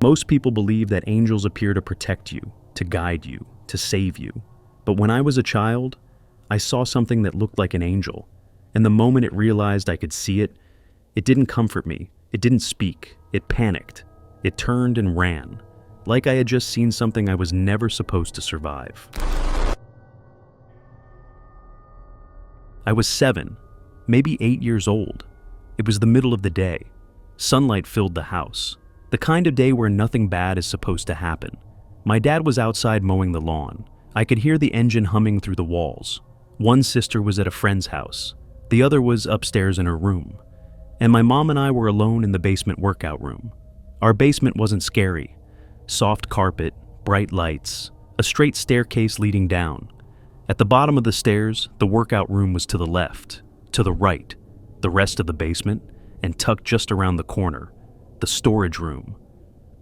Most people believe that angels appear to protect you, to guide you, to save you. But when I was a child, I saw something that looked like an angel. And the moment it realized I could see it, it didn't comfort me. It didn't speak. It panicked. It turned and ran, like I had just seen something I was never supposed to survive. I was 7, maybe 8 years old. It was the middle of the day. Sunlight filled the house. The kind of day where nothing bad is supposed to happen. My dad was outside mowing the lawn. I could hear the engine humming through the walls. One sister was at a friend's house. The other was upstairs in her room. And my mom and I were alone in the basement workout room. Our basement wasn't scary. Soft carpet, bright lights, a straight staircase leading down. At the bottom of the stairs, the workout room was to the left, to the right, the rest of the basement, and tucked just around the corner, the storage room.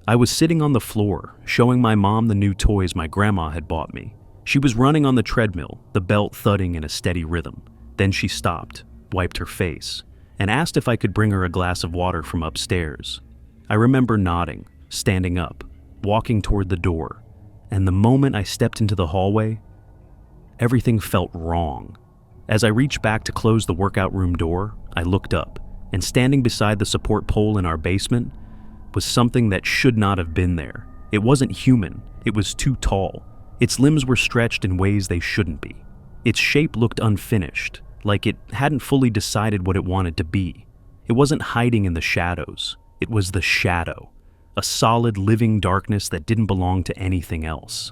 I was sitting on the floor, showing my mom the new toys my grandma had bought me. She was running on the treadmill, the belt thudding in a steady rhythm. Then she stopped, wiped her face, and asked if I could bring her a glass of water from upstairs. I remember nodding, standing up, walking toward the door, and the moment I stepped into the hallway, everything felt wrong. As I reached back to close the workout room door, I looked up, and standing beside the support pole in our basement was something that should not have been there. It wasn't human. It was too tall. Its limbs were stretched in ways they shouldn't be. Its shape looked unfinished, like it hadn't fully decided what it wanted to be. It wasn't hiding in the shadows. It was the shadow, a solid, living darkness that didn't belong to anything else.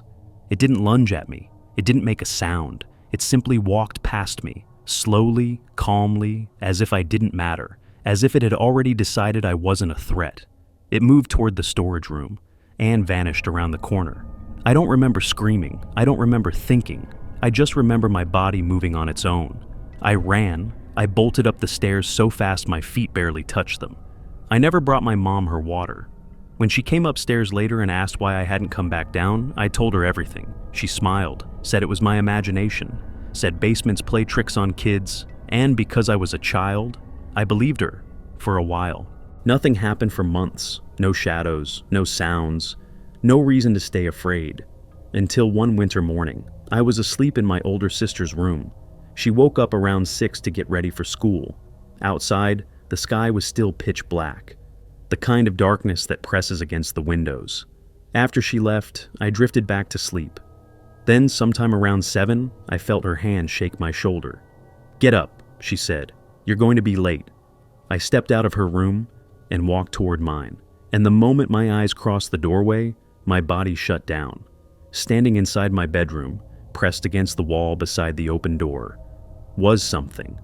It didn't lunge at me. It didn't make a sound. It simply walked past me, slowly, calmly, as if I didn't matter, as if it had already decided I wasn't a threat. It moved toward the storage room and vanished around the corner. I don't remember screaming. I don't remember thinking. I just remember my body moving on its own. I ran. I bolted up the stairs so fast my feet barely touched them. I never brought my mom her water. When she came upstairs later and asked why I hadn't come back down, I told her everything. She smiled, said it was my imagination, said basements play tricks on kids, and because I was a child, I believed her for a while. Nothing happened for months. No shadows, no sounds, no reason to stay afraid. Until one winter morning, I was asleep in my older sister's room. She woke up around 6 to get ready for school. Outside, the sky was still pitch black, the kind of darkness that presses against the windows. After she left, I drifted back to sleep. Then, sometime around 7, I felt her hand shake my shoulder. "Get up," she said. "You're going to be late." I stepped out of her room and walked toward mine. And the moment my eyes crossed the doorway, my body shut down. Standing inside my bedroom, pressed against the wall beside the open door, was something.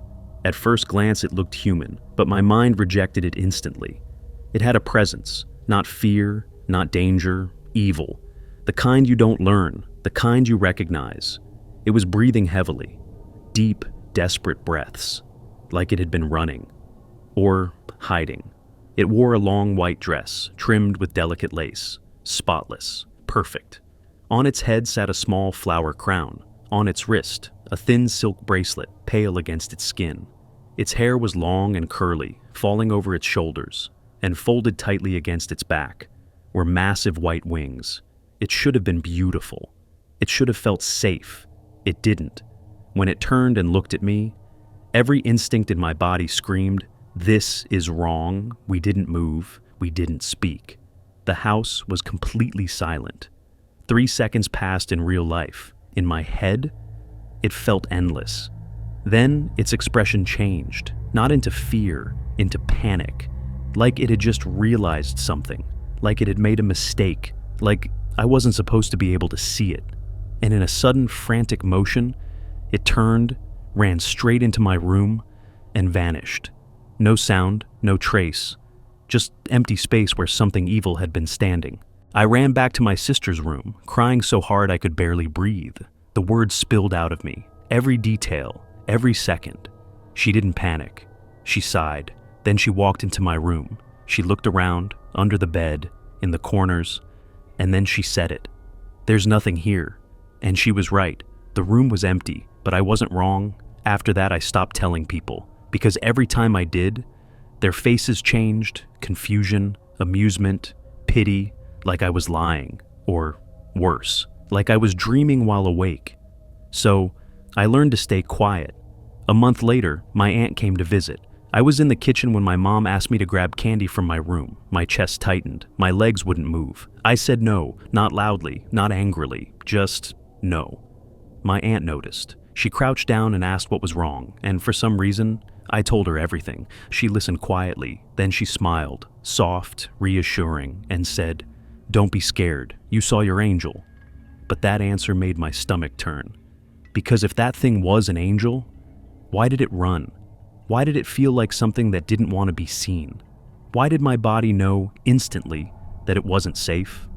At first glance it looked human, but my mind rejected it instantly. It had a presence, not fear, not danger, evil. The kind you don't learn, the kind you recognize. It was breathing heavily, deep, desperate breaths, like it had been running, or hiding. It wore a long white dress, trimmed with delicate lace, spotless, perfect. On its head sat a small flower crown. On its wrist, a thin silk bracelet, pale against its skin. Its hair was long and curly, falling over its shoulders, and folded tightly against its back were massive white wings. It should have been beautiful. It should have felt safe. It didn't. When it turned and looked at me, every instinct in my body screamed, "This is wrong." We didn't move. We didn't speak. The house was completely silent. 3 seconds passed in real life. In my head, it felt endless. Then its expression changed, not into fear, into panic, like it had just realized something, like it had made a mistake, like I wasn't supposed to be able to see it. And in a sudden, frantic motion, it turned, ran straight into my room, and vanished. No sound, no trace, just empty space where something evil had been standing. I ran back to my sister's room, crying so hard I could barely breathe. The words spilled out of me, every detail, every second. She didn't panic. She sighed. Then she walked into my room. She looked around, under the bed, in the corners, and then she said it. "There's nothing here." And she was right. The room was empty, but I wasn't wrong. After that, I stopped telling people, because every time I did, their faces changed, confusion, amusement, pity, like I was lying, or worse, like I was dreaming while awake. So I learned to stay quiet. A month later, my aunt came to visit. I was in the kitchen when my mom asked me to grab candy from my room. My chest tightened. My legs wouldn't move. I said no, not loudly, not angrily, just no. My aunt noticed. She crouched down and asked what was wrong, and for some reason, I told her everything. She listened quietly, then she smiled, soft, reassuring, and said, "Don't be scared. You saw your angel." But that answer made my stomach turn. Because if that thing was an angel, why did it run? Why did it feel like something that didn't want to be seen? Why did my body know instantly that it wasn't safe?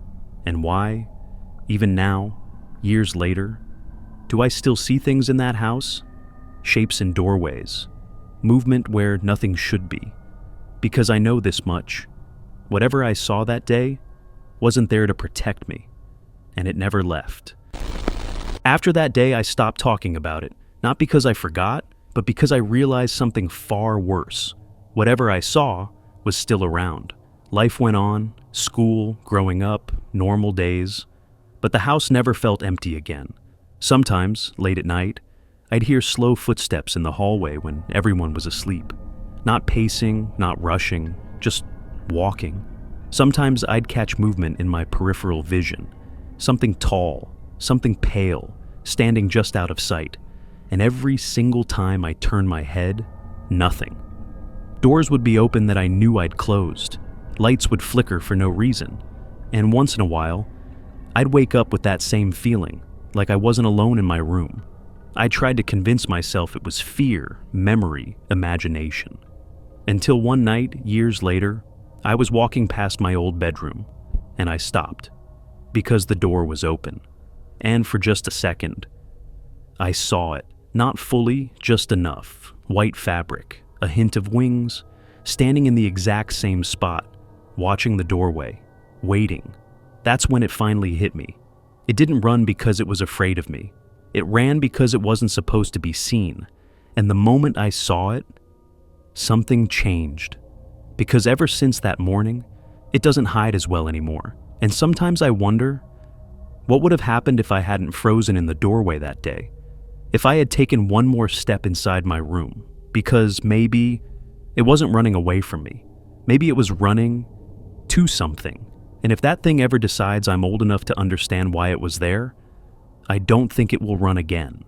And why, even now, years later, do I still see things in that house? Shapes in doorways, movement where nothing should be. Because I know this much. Whatever I saw that day wasn't there to protect me, and it never left. After that day, I stopped talking about it, not because I forgot, but because I realized something far worse. Whatever I saw was still around. Life went on, school, growing up, normal days. But the house never felt empty again. Sometimes, late at night, I'd hear slow footsteps in the hallway when everyone was asleep. Not pacing, not rushing, just walking. Sometimes I'd catch movement in my peripheral vision. Something tall, something pale, standing just out of sight. And every single time I turned my head, nothing. Doors would be open that I knew I'd closed. Lights would flicker for no reason. And once in a while, I'd wake up with that same feeling, like I wasn't alone in my room. I tried to convince myself it was fear, memory, imagination. Until one night, years later, I was walking past my old bedroom, and I stopped, because the door was open. And for just a second, I saw it. Not fully, just enough. White fabric, a hint of wings, standing in the exact same spot, watching the doorway, waiting. That's when it finally hit me. It didn't run because it was afraid of me. It ran because it wasn't supposed to be seen. And the moment I saw it, something changed. Because ever since that morning, it doesn't hide as well anymore. And sometimes I wonder, what would have happened if I hadn't frozen in the doorway that day? If I had taken one more step inside my room, because maybe it wasn't running away from me. Maybe it was running to something. And if that thing ever decides I'm old enough to understand why it was there, I don't think it will run again.